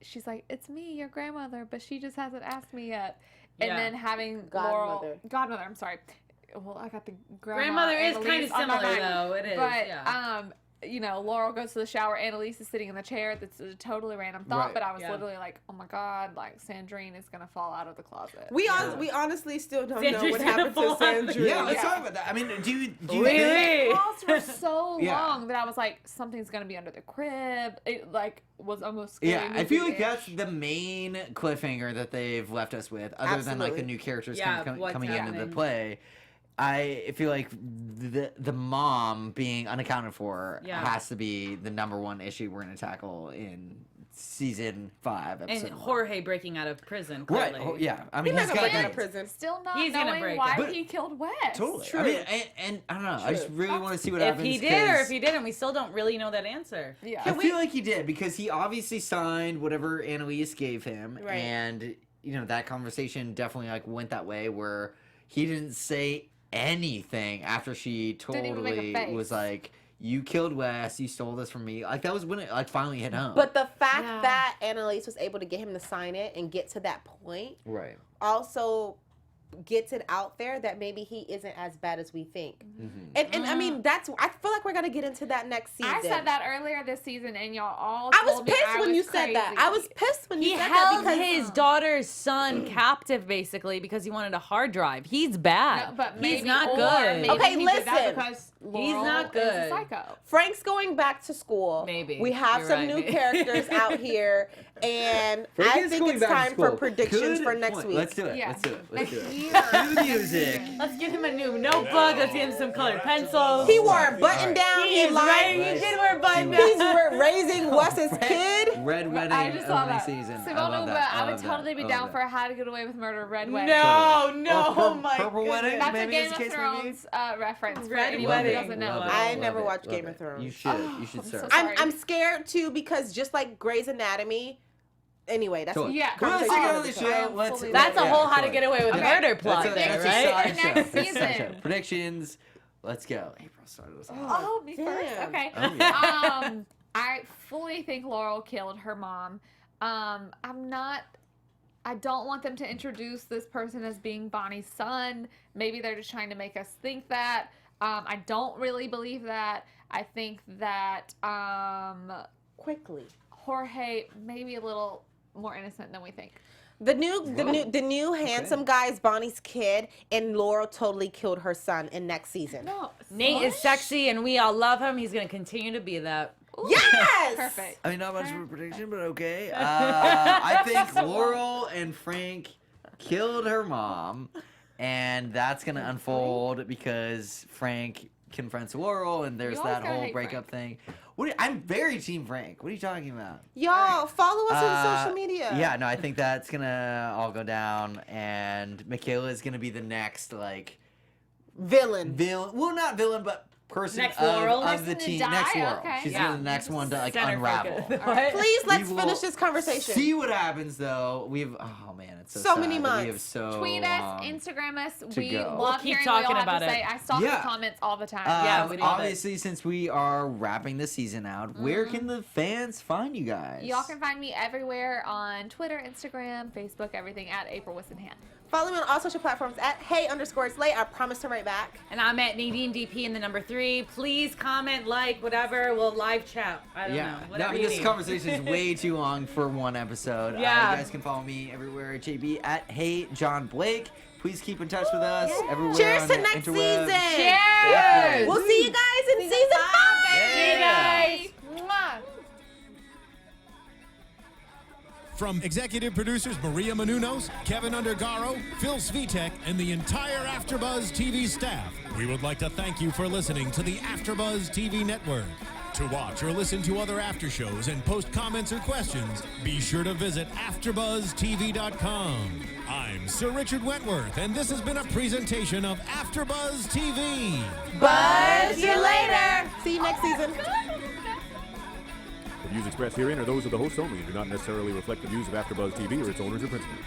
she's like, it's me, your grandmother, but she just hasn't asked me yet. And Yeah. then having Godmother, I'm sorry. Well, I got the Grandmother is kind of Annalise on my similar, mind. though. It is. But, yeah. Laurel goes to the shower. Annalise is sitting in the chair. That's a totally random thought, Right. but I was Yeah. literally like, oh my God, like Sandrine is going to fall out of the closet. We honestly still don't know Sandrine's what gonna happened to fall out of the- Sandrine. Yeah, let's Yeah. talk about that. I mean, do you think? Really? Paused for so Yeah. long that I was like, something's gonna be under the crib. It like was almost scary Yeah, I feel like movie-ish. that's the main cliffhanger that they've left us with, other than like the Absolutely. new characters Yeah, what's coming into happening. the play. I feel like the mom being unaccounted for Yeah. has to be the number one issue we're going to tackle in season 5. And Episode 1. Jorge breaking out of prison. Right? Clearly. Oh, yeah. I mean, He's he's not got gonna get out to of prison. Still not He's gonna knowing break why it. But- he killed Wes. Totally. True. I mean, and I don't know. I just really want to see what If happens. he did or 'cause if he didn't, we still don't really know that answer. Yeah. I feel like he did because he obviously signed whatever Annalise gave him, Right. and that conversation definitely like went that way where he didn't say anything after she Didn't even make a totally face. was like, "You killed Wes. You stole this from me." Like that was when it like finally hit home. But the fact Yeah. that Annalise was able to get him to sign it and get to that point right. also gets it out there that maybe he isn't as bad as we think. Mm-hmm. And I mean, I feel like we're going to get into that next season. I said that earlier this season, and y'all all I was told me pissed I when was you said that. crazy. I was pissed when you He said held that because his daughter's son captive basically because he wanted a hard drive. He's bad. No, but He's maybe, not or good. maybe Okay, he did that listen. because He's Laurel not is good. a psycho. Frank's going back to school. Maybe. We have You're some right, new maybe. characters out here, and Frank I is think going it's back to time for school. predictions Good for next point. week. Let's do it. Yeah. Let's do it. Let's do Next it. year. Cue the music. Let's get him a new notebook. Let's get him some colored pencils. He wore a button down. He is lied. right. He did wear a button down. He's raising Wes's kid. Red Wedding I just saw opening that. season. So, I love but that. I would love that. totally be I down love for that. a How to Get Away with Murder Red Wedding. No, no, Or my Purple goodness. Wedding? That's Maybe a is Game the of case maybe? Thrones reference for Red anyone who Wedding. doesn't know. Love it. I Love never it. watched Love Game of it. Thrones. You should. You should I'm so search. sorry. I'm scared too because just like Grey's Anatomy. Anyway, that's Totally. Yeah. Well, let's conversation get for on the another show. time. Let's. Fully That's a yeah, whole How to totally. Get Away with Okay. Murder plot That's a there, side right? show. Next That's a side season. show. Predictions. Let's go. April started us off. Oh, me first. Damn. Okay. Oh, yeah. I fully think Laurel killed her mom. I don't want them to introduce this person as being Bonnie's son. Maybe they're just trying to make us think that. I don't really believe that. I think that Quickly. Jorge may be a little more innocent than we think. The new handsome guy is Bonnie's kid, and Laurel totally killed her son in next season. No. Nate is sexy and we all love him. He's going to continue to be that. Ooh, Yes! Perfect. I mean, not much of a prediction, but okay. I think Laurel and Frank killed her mom, and that's gonna unfold because Frank confronts Laurel, and there's You always that gotta whole hate breakup Frank. thing. I'm very team Frank. What are you talking about? Y'all, follow us on social media. Yeah, no, I think that's gonna all go down, and Mikayla is gonna be the next Villain. Well, not villain, but person Next of, Laurel? of the Person to team. die? Next Laurel. Okay. She's Yeah. gonna be the next one to Center unravel. focus. What? Please, let's We will finish this conversation. See what happens though. Oh man, it's so So sad many that We have months. so Tweet long. us, Instagram us. to We go. love We'll keep hearing talking what y'all about have to it. say. I stalk Yeah. the comments all the time. Yeah, we love it. Obviously, since we are wrapping the season out, where can the fans find you guys? Y'all can find me everywhere on Twitter, Instagram, Facebook, everything at April Whisenhant. Follow me on all social platforms at hey_slay. I promise to write back. And I'm at Nadine DP in the number 3. Please comment, like, whatever. We'll live chat. I don't know. No, Whatever you this need. conversation is way too long for one episode. Yeah. You guys can follow me everywhere, JB at Hey John Blake. Please keep in touch with us everywhere. Cheers on to the next interwebs. season. Cheers! We'll see you guys in season 5. See you guys. Mwah. From executive producers Maria Menounos, Kevin Undergaro, Phil Svitek, and the entire AfterBuzz TV staff, we would like to thank you for listening to the AfterBuzz TV network. To watch or listen to other after shows and post comments or questions, be sure to visit AfterBuzzTV.com. I'm Sir Richard Wentworth, and this has been a presentation of AfterBuzz TV. Buzz you later. See you next season. The views expressed herein are those of the hosts only and do not necessarily reflect the views of AfterBuzz TV or its owners or principals.